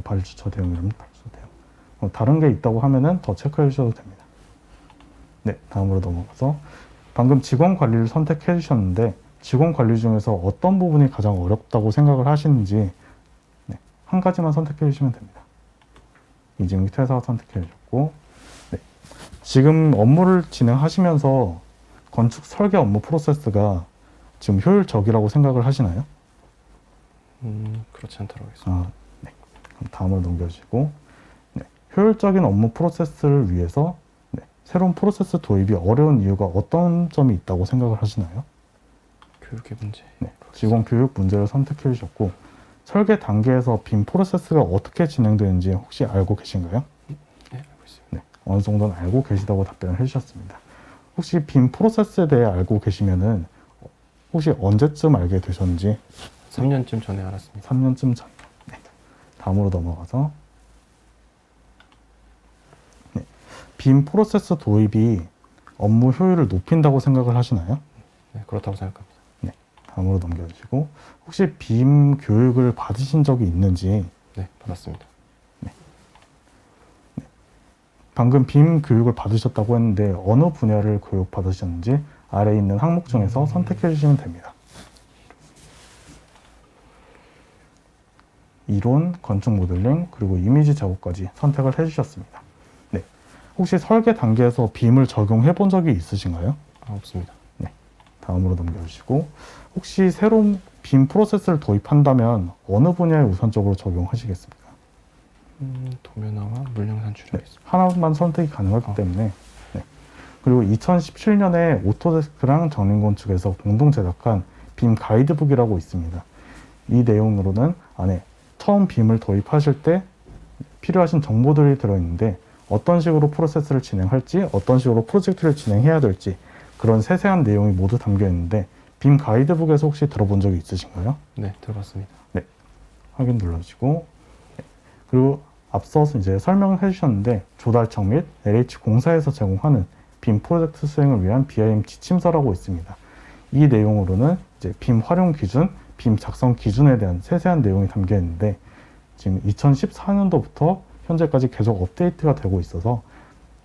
Speaker 2: 발주처 대응이라면 발주처 대응. 다른 게 있다고 하면은 더 체크해 주셔도 됩니다. 네, 다음으로 넘어가서 방금 직원 관리를 선택해 주셨는데, 직원 관리 중에서 어떤 부분이 가장 어렵다고 생각을 하시는지 한 가지만 선택해 주시면 됩니다. 이직 퇴사 선택해 주셨고, 네, 지금 업무를 진행하시면서 건축 설계 업무 프로세스가 지금 효율적이라고 생각을 하시나요?
Speaker 1: 그렇지 않도록 하겠습니다.
Speaker 2: 네. 그럼 다음으로 넘겨주시고, 네, 효율적인 업무 프로세스를 위해서 새로운 프로세스 도입이 어려운 이유가 어떤 점이 있다고 생각을 하시나요?
Speaker 1: 교육의 문제.
Speaker 2: 네, 직원 교육 문제를 선택해 주셨고, 설계 단계에서 빔 프로세스가 어떻게 진행되는지 혹시 알고 계신가요?
Speaker 1: 네, 알고 있습니다.
Speaker 2: 네, 어느 정도는 알고 계시다고 답변을 해주셨습니다. 혹시 빔 프로세스에 대해 알고 계시면은 혹시 언제쯤 알게 되셨는지?
Speaker 1: 3년쯤 전에 알았습니다.
Speaker 2: 3년쯤 전. 네. 다음으로 넘어가서, 네, 빔 프로세스 도입이 업무 효율을 높인다고 생각을 하시나요?
Speaker 1: 네, 그렇다고 생각합니다.
Speaker 2: 네. 다음으로 넘겨주시고, 혹시 빔 교육을 받으신 적이 있는지?
Speaker 1: 네, 받았습니다.
Speaker 2: 방금 빔 교육을 받으셨다고 했는데 어느 분야를 교육 받으셨는지 아래에 있는 항목 중에서 선택해 주시면 됩니다. 이론, 건축 모델링, 그리고 이미지 제거까지 선택을 해주셨습니다. 네. 혹시 설계 단계에서 빔을 적용해 본 적이 있으신가요?
Speaker 1: 없습니다.
Speaker 2: 다음으로 넘겨주시고, 혹시 새로운 빔 프로세스를 도입한다면 어느 분야에 우선적으로 적용하시겠습니까?
Speaker 1: 도면화와 물량
Speaker 2: 네.
Speaker 1: 산출하겠습니다.
Speaker 2: 하나만 선택이 가능하기 때문에. 네. 그리고 2017년에 오토데스크랑 정린건축에서 공동 제작한 빔 가이드북이라고 있습니다. 이 내용으로는 안에 처음 빔을 도입하실 때 필요하신 정보들이 들어있는데 어떤 식으로 프로세스를 진행할지, 어떤 식으로 프로젝트를 진행해야 될지 그런 세세한 내용이 모두 담겨 있는데 빔 가이드북에서 혹시 들어본 적이 있으신가요?
Speaker 1: 네, 들어봤습니다.
Speaker 2: 확인 눌러주시고, 그리고 앞서서 이제 설명을 해주셨는데 조달청 및 LH 공사에서 제공하는 빔 프로젝트 수행을 위한 BIM 지침서라고 있습니다. 이 내용으로는 이제 빔 활용 기준, 빔 작성 기준에 대한 세세한 내용이 담겨 있는데 지금 2014년도부터 현재까지 계속 업데이트가 되고 있어서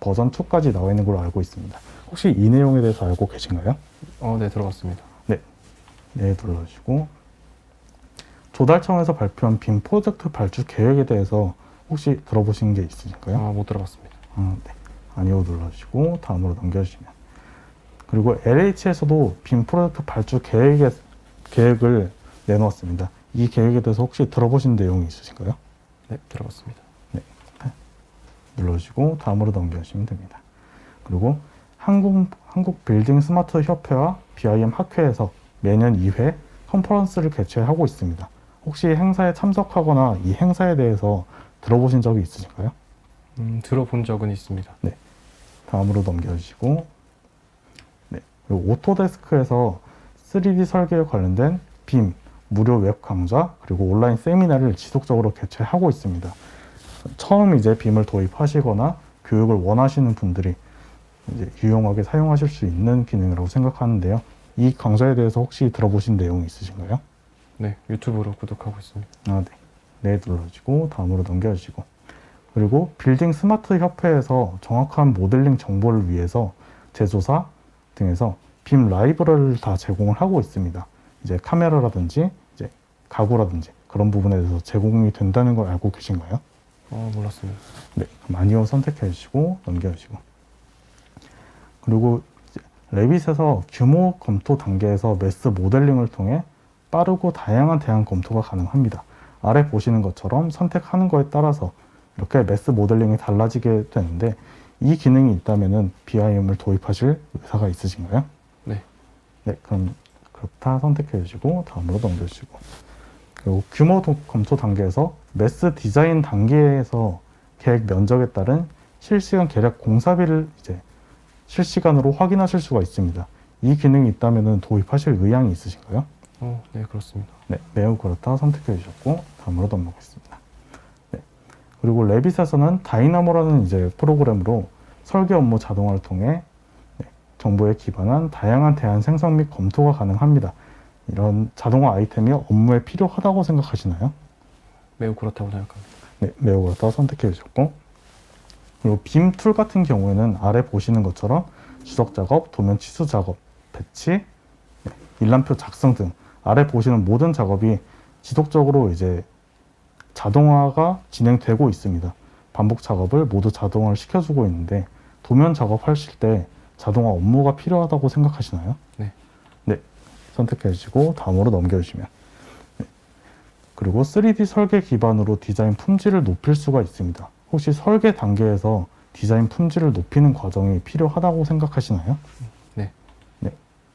Speaker 2: 버전 2까지 나와 있는 걸로 알고 있습니다. 혹시 이 내용에 대해서 알고 계신가요?
Speaker 1: 네, 들어봤습니다.
Speaker 2: 네, 눌러주시고, 조달청에서 발표한 빔 프로젝트 발주 계획에 대해서 혹시 들어보신 게 있으실까요?
Speaker 1: 못 들어봤습니다.
Speaker 2: 네. 아니요 눌러주시고 다음으로 넘겨주시면, 그리고 LH에서도 빔 프로젝트 발주 계획을 내놓았습니다. 이 계획에 대해서 혹시 들어보신 내용이 있으신가요?
Speaker 1: 네, 들어봤습니다.
Speaker 2: 눌러주시고 다음으로 넘겨주시면 됩니다. 그리고 한국 빌딩 스마트 협회와 BIM 학회에서 매년 2회 컨퍼런스를 개최하고 있습니다. 혹시 행사에 참석하거나 이 행사에 대해서 들어보신 적이 있으신가요?
Speaker 1: 들어본 적은 있습니다.
Speaker 2: 다음으로 넘겨주시고, 네. 그리고 오토데스크에서 3D 설계에 관련된 빔 무료 웹 강좌 그리고 온라인 세미나를 지속적으로 개최하고 있습니다. 처음 이제 빔을 도입하시거나 교육을 원하시는 분들이 이제 유용하게 사용하실 수 있는 기능이라고 생각하는데요. 이 강좌에 대해서 혹시 들어보신 내용이 있으신가요?
Speaker 1: 네, 유튜브로 구독하고 있습니다.
Speaker 2: 네, 눌러주시고 다음으로 넘겨주시고, 그리고 빌딩 스마트 협회에서 정확한 모델링 정보를 위해서 제조사 등에서 빔 라이브러리를 다 제공을 하고 있습니다. 이제 카메라라든지 이제 가구라든지 그런 부분에 대해서 제공이 된다는 걸 알고 계신가요?
Speaker 1: 몰랐습니다.
Speaker 2: 네, 그럼 아니요 선택해 주시고 넘겨주시고, 그리고 이제 레빗에서 규모 검토 단계에서 매스 모델링을 통해 빠르고 다양한 대안 검토가 가능합니다. 아래 보시는 것처럼 선택하는 거에 따라서 이렇게 매스 모델링이 달라지게 되는데 이 기능이 있다면 BIM을 도입하실 의사가 있으신가요?
Speaker 1: 네.
Speaker 2: 그럼 그렇다 선택해 주시고 다음으로 넘겨주시고, 그리고 규모 검토 단계에서 매스 디자인 단계에서 계획 면적에 따른 실시간 계략 공사비를 이제 실시간으로 확인하실 수가 있습니다. 이 기능이 있다면 도입하실 의향이 있으신가요?
Speaker 1: 네, 그렇습니다.
Speaker 2: 매우 그렇다 선택해 주셨고 다음으로 넘어가겠습니다. 그리고 레빗에서는 다이나모라는 이제 프로그램으로 설계 업무 자동화를 통해 정보에 기반한 다양한 대안 생성 및 검토가 가능합니다. 이런 자동화 아이템이 업무에 필요하다고 생각하시나요?
Speaker 1: 매우 그렇다고 생각합니다.
Speaker 2: 매우 그렇다 선택해 주셨고, 그리고 빔 툴 같은 경우에는 아래 보시는 것처럼 주석 작업, 도면 치수 작업, 배치, 일람표 작성 등 아래 보시는 모든 작업이 지속적으로 이제 자동화가 진행되고 있습니다. 반복 작업을 모두 자동화를 시켜주고 있는데 도면 작업하실 때 자동화 업무가 필요하다고 생각하시나요?
Speaker 1: 네.
Speaker 2: 선택해 주시고 다음으로 넘겨주시면, 그리고 3D 설계 기반으로 디자인 품질을 높일 수가 있습니다. 혹시 설계 단계에서 디자인 품질을 높이는 과정이 필요하다고 생각하시나요?
Speaker 1: 네.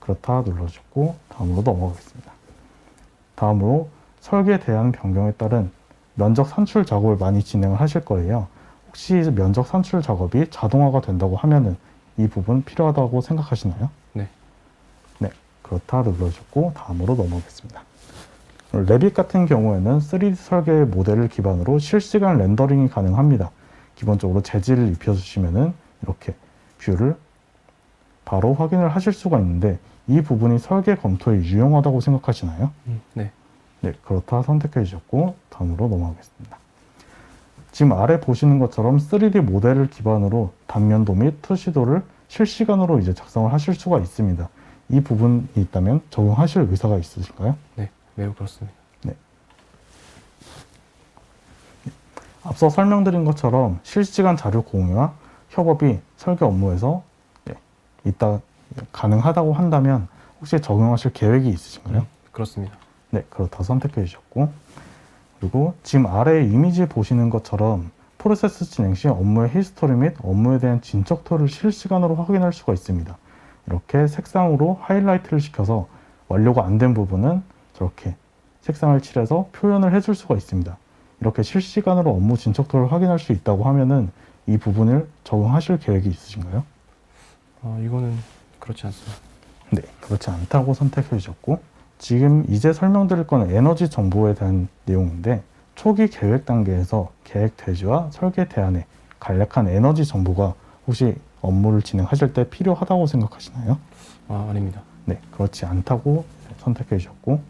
Speaker 2: 그렇다 눌러주고 다음으로 넘어가겠습니다. 다음으로 설계 대안 변경에 따른 면적 산출 작업을 많이 진행을 하실 거예요. 혹시 면적 산출 작업이 자동화가 된다고 하면은 이 부분 필요하다고 생각하시나요?
Speaker 1: 네.
Speaker 2: 그렇다 눌러주고 다음으로 넘어가겠습니다. 레빗 같은 경우에는 3D 설계 모델을 기반으로 실시간 렌더링이 가능합니다. 기본적으로 재질을 입혀주시면은 이렇게 뷰를 바로 확인을 하실 수가 있는데 이 부분이 설계 검토에 유용하다고 생각하시나요?
Speaker 1: 네.
Speaker 2: 그렇다 선택해 주셨고 다음으로 넘어가겠습니다. 지금 아래 보시는 것처럼 3D 모델을 기반으로 단면도 및 투시도를 실시간으로 이제 작성을 하실 수가 있습니다. 이 부분이 있다면 적용하실 의사가 있으신가요?
Speaker 1: 네, 매우 그렇습니다.
Speaker 2: 앞서 설명드린 것처럼 실시간 자료 공유와 협업이 설계 업무에서 이따 가능하다고 한다면 혹시 적용하실 계획이 있으신가요?
Speaker 1: 그렇습니다.
Speaker 2: 네, 그렇다 선택해 주셨고, 그리고 지금 아래 이미지 보시는 것처럼 프로세스 진행 시 업무의 히스토리 및 업무에 대한 진척도를 실시간으로 확인할 수가 있습니다. 이렇게 색상으로 하이라이트를 시켜서 완료가 안 된 부분은 저렇게 색상을 칠해서 표현을 해줄 수가 있습니다. 이렇게 실시간으로 업무 진척도를 확인할 수 있다고 하면은 이 부분을 적용하실 계획이 있으신가요?
Speaker 1: 이거는 그렇지 않습니다.
Speaker 2: 네, 그렇지 않다고 선택해 주셨고, 지금 이제 설명드릴 건 에너지 정보에 대한 내용인데, 초기 계획 단계에서 계획 대지와 설계 대안에 간략한 에너지 정보가 혹시 업무를 진행하실 때 필요하다고 생각하시나요?
Speaker 1: 아닙니다.
Speaker 2: 네, 그렇지 않다고 선택해 주셨고,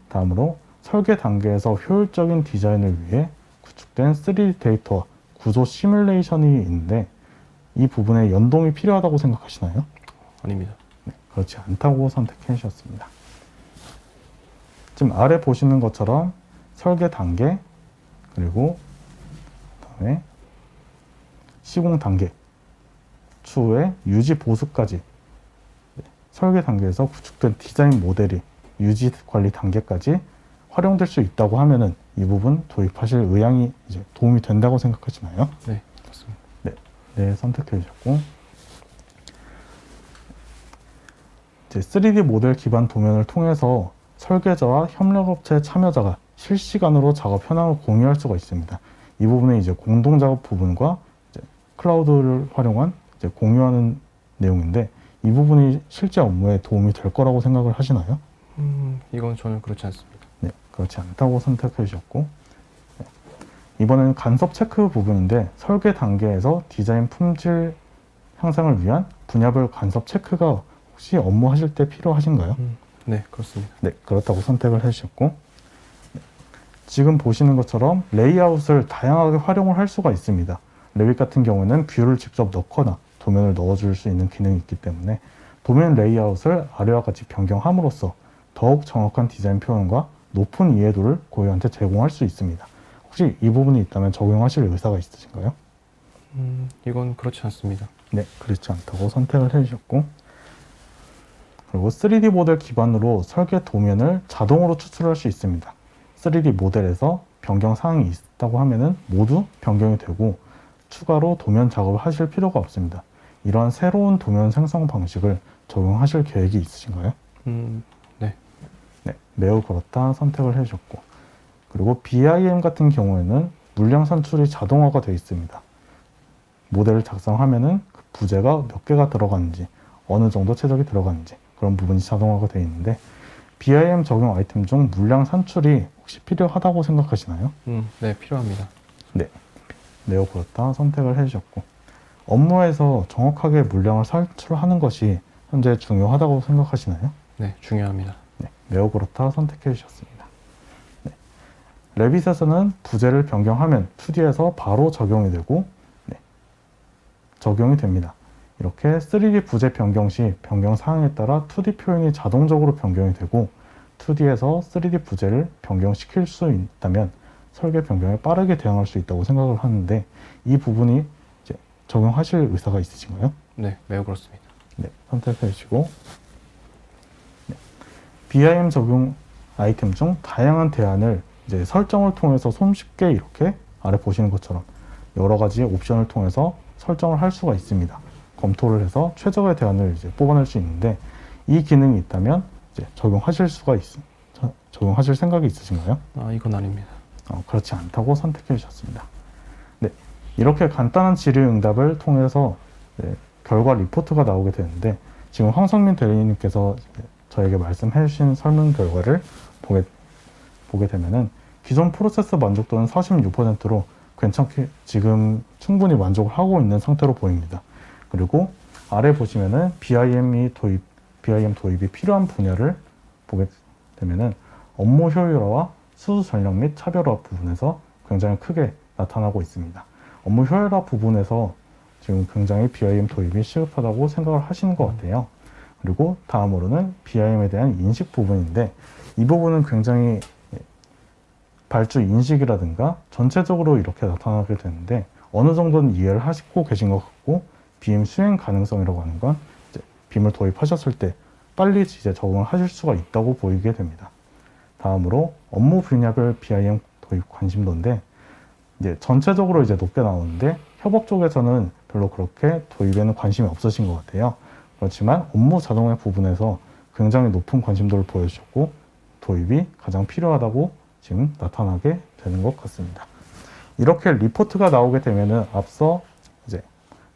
Speaker 2: 다음으로 설계 단계에서 효율적인 디자인을 위해 구축된 3D 데이터와 구조 시뮬레이션이 있는데 이 부분에 연동이 필요하다고 생각하시나요?
Speaker 1: 아닙니다.
Speaker 2: 네, 그렇지 않다고 선택해 주셨습니다. 지금 아래 보시는 것처럼 설계 단계, 그리고 그다음에 시공 단계, 추후에 유지 보수까지 설계 단계에서 구축된 디자인 모델이 유지 관리 단계까지 활용될 수 있다고 하면은 이 부분 도입하실 의향이 이제 도움이 된다고 생각하시나요?
Speaker 1: 네, 맞습니다.
Speaker 2: 네, 선택해 주셨고, 이제 3D 모델 기반 도면을 통해서 설계자와 협력업체 참여자가 실시간으로 작업 현황을 공유할 수가 있습니다. 이 부분은 이제 공동 작업 부분과 이제 클라우드를 활용한 이제 공유하는 내용인데 이 부분이 실제 업무에 도움이 될 거라고 생각을 하시나요?
Speaker 1: 이건 저는 그렇지 않습니다.
Speaker 2: 네, 그렇지 않다고 선택해 주셨고, 네. 이번에는 간섭 체크 부분인데 설계 단계에서 디자인 품질 향상을 위한 분야별 간섭 체크가 혹시 업무하실 때 필요하신가요?
Speaker 1: 네, 그렇습니다.
Speaker 2: 네, 그렇다고 선택을 해주셨고, 네. 지금 보시는 것처럼 레이아웃을 다양하게 활용을 할 수가 있습니다. 레빗 같은 경우에는 뷰를 직접 넣거나 도면을 넣어줄 수 있는 기능이 있기 때문에 도면 레이아웃을 아래와 같이 변경함으로써 더욱 정확한 디자인 표현과 높은 이해도를 고객한테 제공할 수 있습니다. 혹시 이 부분이 있다면 적용하실 의사가 있으신가요?
Speaker 1: 이건 그렇지 않습니다.
Speaker 2: 네, 그렇지 않다고 선택을 해주셨고, 그리고 3D 모델 기반으로 설계 도면을 자동으로 추출할 수 있습니다. 3D 모델에서 변경 사항이 있다고 하면은 모두 변경이 되고 추가로 도면 작업을 하실 필요가 없습니다. 이러한 새로운 도면 생성 방식을 적용하실 계획이 있으신가요?
Speaker 1: 네.
Speaker 2: 네, 매우 그렇다 선택을 해주셨고, 그리고 BIM 같은 경우에는 물량 산출이 자동화가 되어 있습니다. 모델을 작성하면은 그 부재가 몇 개가 들어가는지, 어느 정도 최적이 들어가는지 그런 부분이 자동화가 되어 있는데 BIM 적용 아이템 중 물량 산출이 혹시 필요하다고 생각하시나요?
Speaker 1: 네, 필요합니다.
Speaker 2: 네, 매우 그렇다 선택을 해주셨고, 업무에서 정확하게 물량을 산출하는 것이 현재 중요하다고 생각하시나요?
Speaker 1: 네, 중요합니다.
Speaker 2: 네, 매우 그렇다 선택해 주셨습니다. 네, 레빗에서는 부재를 변경하면 2D에서 바로 적용이 되고 적용이 됩니다. 이렇게 3D 부재 변경 시 변경 사항에 따라 2D 표현이 자동적으로 변경이 되고 2D에서 3D 부재를 변경시킬 수 있다면 설계 변경에 빠르게 대응할 수 있다고 생각을 하는데 이 부분이 이제 적용하실 의사가 있으신가요?
Speaker 1: 네, 매우 그렇습니다.
Speaker 2: 네, 선택해 주시고, 네, BIM 적용 아이템 중 다양한 대안을 이제 설정을 통해서 손쉽게 이렇게 아래 보시는 것처럼 여러 가지 옵션을 통해서 설정을 할 수가 있습니다. 검토를 해서 최적의 대안을 이제 뽑아낼 수 있는데 이 기능이 있다면 이제 적용하실 생각이 있으신가요?
Speaker 1: 이건 아닙니다.
Speaker 2: 그렇지 않다고 선택해 주셨습니다. 네, 이렇게 간단한 질의응답을 통해서 결과 리포트가 나오게 되는데 지금 황성민 대리님께서 저에게 말씀해 주신 설문 결과를 보게 되면은 기존 프로세스 만족도는 46%로 괜찮게 지금 충분히 만족을 하고 있는 상태로 보입니다. 그리고 아래 보시면은 BIM 도입이 필요한 분야를 보게 되면은 업무 효율화와 수수 전략 및 차별화 부분에서 굉장히 크게 나타나고 있습니다. 업무 효율화 부분에서 지금 굉장히 BIM 도입이 시급하다고 생각을 하시는 것 같아요. 그리고 다음으로는 BIM에 대한 인식 부분인데, 이 부분은 굉장히 발주 인식이라든가 전체적으로 이렇게 나타나게 되는데, 어느 정도는 이해를 하시고 계신 것 같고, BIM 수행 가능성이라고 하는 건 이제 BIM을 도입하셨을 때 빨리 이제 적응을 하실 수가 있다고 보이게 됩니다. 다음으로 업무 분야별 BIM 도입 관심도인데, 이제 전체적으로 이제 높게 나오는데 협업 쪽에서는 별로 그렇게 도입에는 관심이 없으신 것 같아요. 그렇지만 업무 자동화 부분에서 굉장히 높은 관심도를 보여주셨고, 도입이 가장 필요하다고 지금 나타나게 되는 것 같습니다. 이렇게 리포트가 나오게 되면은 앞서 이제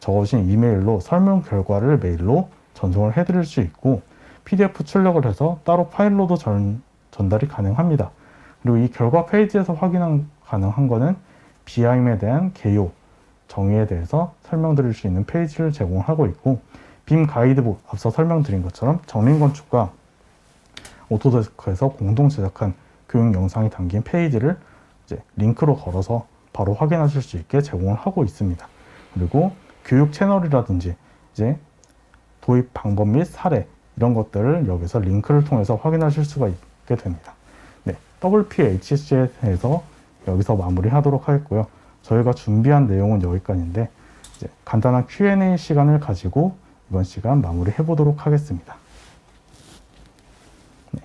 Speaker 2: 적어주신 이메일로 설문 결과를 메일로 전송을 해드릴 수 있고, PDF 출력을 해서 따로 파일로도 전달이 가능합니다. 그리고 이 결과 페이지에서 확인 가능한 거는 BIM에 대한 개요, 정의에 대해서 설명드릴 수 있는 페이지를 제공하고 있고, 빔 가이드북 앞서 설명드린 것처럼 정린건축과 오토데스크에서 공동 제작한 교육 영상이 담긴 페이지를 이제 링크로 걸어서 바로 확인하실 수 있게 제공을 하고 있습니다. 그리고 교육 채널이라든지 이제 도입 방법 및 사례, 이런 것들을 여기서 링크를 통해서 확인하실 수가 있게 됩니다. 네, WPHC에 대해서 여기서 마무리하도록 하겠고요. 저희가 준비한 내용은 여기까지인데, 이제 간단한 Q&A 시간을 가지고 이번 시간 마무리해 보도록 하겠습니다. 네.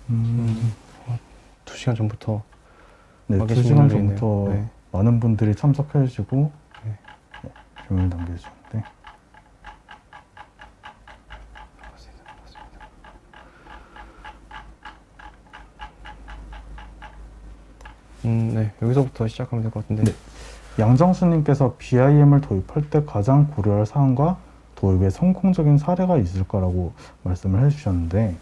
Speaker 2: 음,
Speaker 1: 2시간 전부터
Speaker 2: 네,
Speaker 1: 와
Speaker 2: 2시간
Speaker 1: 계신 분들이
Speaker 2: 전부터
Speaker 1: 있네요. 네.
Speaker 2: 많은 분들이 참석해 주시고
Speaker 1: 네.
Speaker 2: 질문을 남겨주셨는데,
Speaker 1: 네. 여기서부터 시작하면 될 것 같은데.
Speaker 2: 네. 양정수님께서 BIM을 도입할 때 가장 고려할 사항과 도입의 성공적인 사례가 있을 거라고 말씀을 해주셨는데,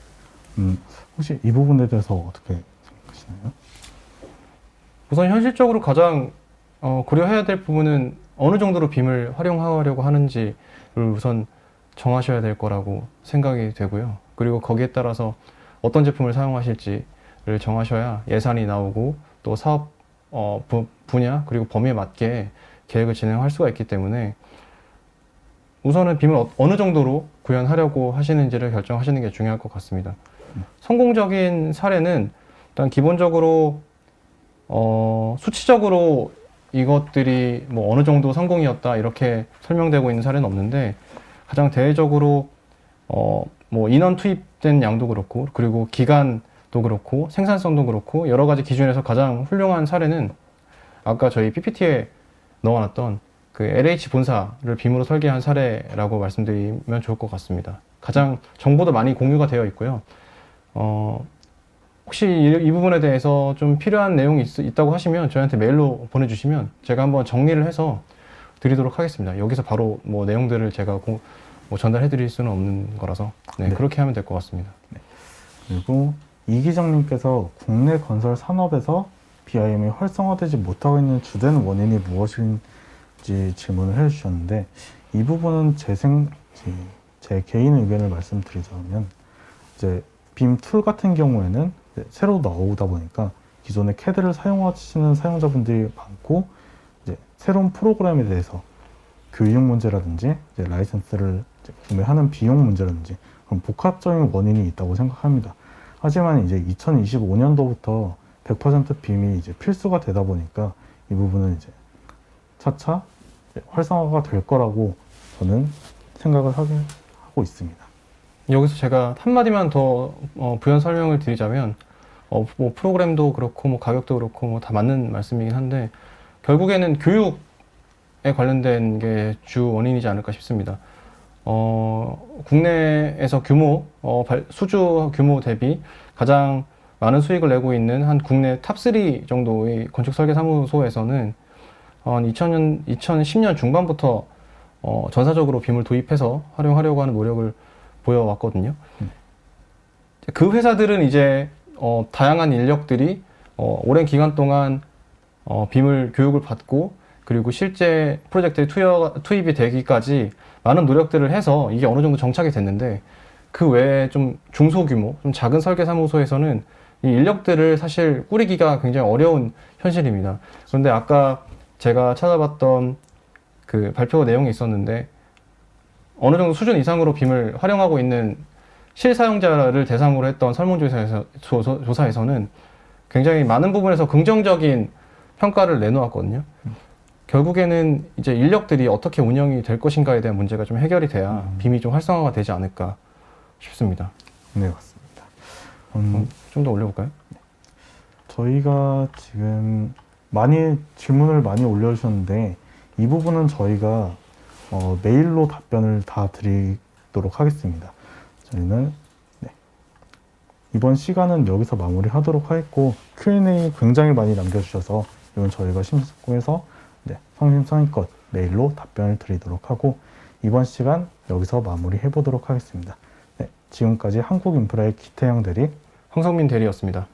Speaker 2: 혹시 이 부분에 대해서 어떻게 생각하시나요?
Speaker 1: 우선 현실적으로 가장 고려해야 될 부분은 어느 정도로 빔을 활용하려고 하는지를 우선 정하셔야 될 거라고 생각이 되고요. 그리고 거기에 따라서 어떤 제품을 사용하실지를 정하셔야 예산이 나오고 또 사업 분야 그리고 범위에 맞게 계획을 진행할 수가 있기 때문에 우선은 빔을 어느 정도로 구현하려고 하시는지를 결정하시는 게 중요할 것 같습니다. 성공적인 사례는 일단 기본적으로 수치적으로 이것들이 뭐 어느 정도 성공이었다 이렇게 설명되고 있는 사례는 없는데, 가장 대외적으로 뭐 인원 투입된 양도 그렇고 그리고 기간도 그렇고 생산성도 그렇고 여러 가지 기준에서 가장 훌륭한 사례는 아까 저희 PPT에 넣어놨던 그 LH 본사를 빔으로 설계한 사례라고 말씀드리면 좋을 것 같습니다. 가장 정보도 많이 공유가 되어 있고요. 혹시 이 부분에 대해서 좀 필요한 내용이 있다고 하시면 저희한테 메일로 보내주시면 제가 한번 정리를 해서 드리도록 하겠습니다. 여기서 바로 뭐 내용들을 제가 뭐 전달해 드릴 수는 없는 거라서 네. 그렇게 하면 될 것 같습니다.
Speaker 2: 네. 그리고 이기정님께서 국내 건설 산업에서 BIM이 활성화되지 못하고 있는 주된 원인이 무엇인지 질문을 해주셨는데, 이 부분은 제 개인 의견을 말씀드리자면, 이제 빔 툴 같은 경우에는 새로 나오다 보니까 기존의 CAD를 사용하시는 사용자분들이 많고, 이제 새로운 프로그램에 대해서 교육 문제라든지 이제 라이선스를 이제 구매하는 비용 문제라든지 그런 복합적인 원인이 있다고 생각합니다. 하지만 이제 2025년도부터 100% 빔이 이제 필수가 되다 보니까 이 부분은 이제 차차 활성화가 될 거라고 저는 생각을 하고 있습니다.
Speaker 1: 여기서 제가 한마디만 더 부연 설명을 드리자면 뭐 프로그램도 그렇고 뭐 가격도 그렇고 뭐 다 맞는 말씀이긴 한데, 결국에는 교육에 관련된 게 주 원인이지 않을까 싶습니다. 국내에서 수주 규모 대비 가장 많은 수익을 내고 있는 한 국내 탑3 정도의 건축 설계 사무소에서는 2010년 중반부터 전사적으로 빔을 도입해서 활용하려고 하는 노력을 보여왔거든요. 그 회사들은 이제 다양한 인력들이 오랜 기간 동안 빔을 교육을 받고 그리고 실제 프로젝트에 투입이 되기까지 많은 노력들을 해서 이게 어느 정도 정착이 됐는데 그 외에 좀 중소규모, 좀 작은 설계사무소에서는 이 인력들을 사실 꾸리기가 굉장히 어려운 현실입니다. 그런데 아까 제가 찾아봤던 그 발표 내용이 있었는데 어느 정도 수준 이상으로 빔을 활용하고 있는 실사용자를 대상으로 했던 설문조사에서는 굉장히 많은 부분에서 긍정적인 평가를 내놓았거든요. 결국에는 이제 인력들이 어떻게 운영이 될 것인가에 대한 문제가 좀 해결이 돼야 빔이 좀 활성화가 되지 않을까 싶습니다.
Speaker 2: 네, 맞습니다.
Speaker 1: 좀 더 올려볼까요?
Speaker 2: 저희가 지금 질문을 많이 올려주셨는데 이 부분은 저희가 메일로 답변을 다 드리도록 하겠습니다. 저희는 이번 시간은 여기서 마무리하도록 하겠고 Q&A 굉장히 많이 남겨주셔서 이건 저희가 심사숙고해서 성심성의껏 메일로 답변을 드리도록 하고 이번 시간 여기서 마무리해 보도록 하겠습니다. 지금까지 한국인프라의 기태형 대리
Speaker 1: 황성민 대리였습니다.